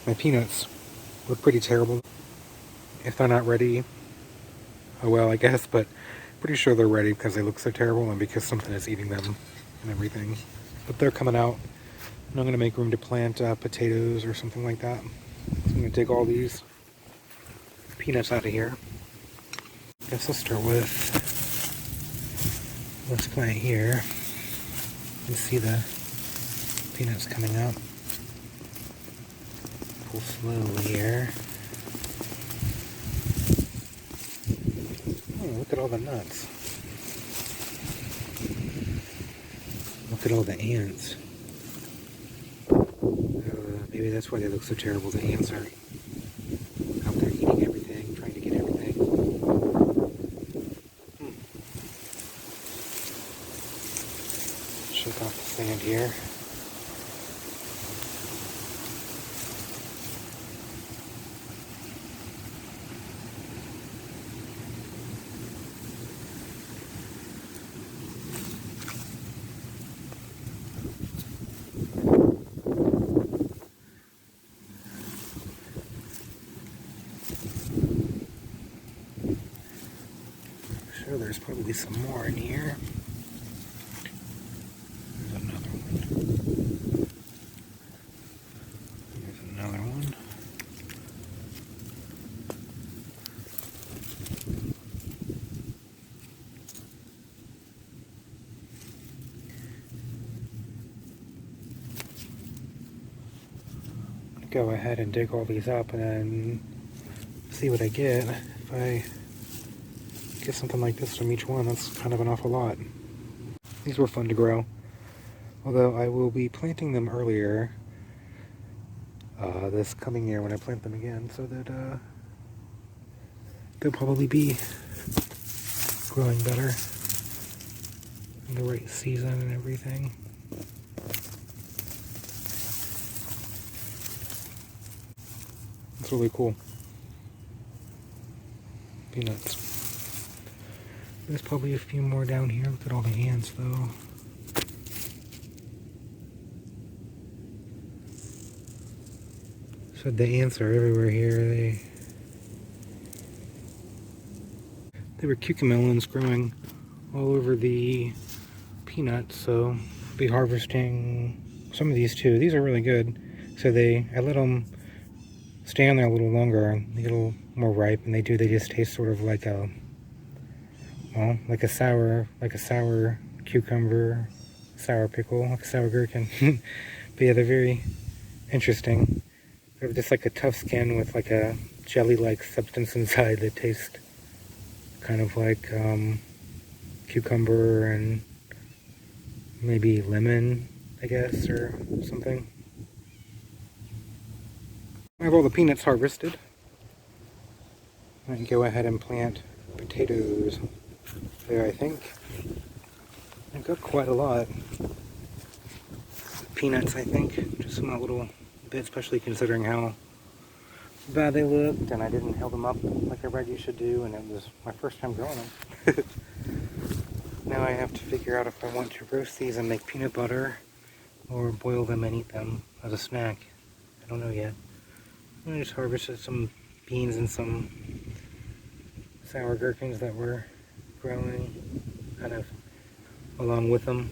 My peanuts look pretty terrible. If they're not ready, oh well, I guess, but pretty sure they're ready because they look so terrible and because something is eating them and everything. But they're coming out, and I'm going to make room to plant potatoes or something like that. So I'm going to take all these peanuts out of here. I guess I'll start with this plant here. You can see the peanuts coming out. Pull slowly here. Oh, look at all the nuts. Look at all the ants. Maybe that's why they look so terrible. The ants are out there eating everything, trying to get everything. Shake off the sand here. Sure, there's probably some more in here. There's another one. There's another one. Go ahead and dig all these up and then see what I get. If I get something like this from each one, that's kind of an awful lot. These were fun to grow, although I will be planting them earlier this coming year when I plant them again, so that they'll probably be growing better in the right season and everything. It's really cool. Peanuts. There's probably a few more down here. Look at all the ants, though. So the ants are everywhere here. They were cucamelons growing all over the peanuts, so I'll be harvesting some of these too. These are really good. So I let them stay on there a little longer. They get a little more ripe, and they just taste sort of like a, well, like a sour cucumber, sour pickle, like a sour gherkin. But yeah, they're very interesting. They have just like a tough skin with like a jelly-like substance inside that tastes kind of like cucumber and maybe lemon, I guess, or something. I have all the peanuts harvested. I can go ahead and plant potatoes there, I think. I've got quite a lot. Peanuts, I think, just in a little bit, especially considering how bad they looked, and I didn't held them up like I read you should do, and it was my first time growing them. Now I have to figure out if I want to roast these and make peanut butter, or boil them and eat them as a snack. I don't know yet. I just harvested some beans and some sour gherkins that were growing kind of along with them.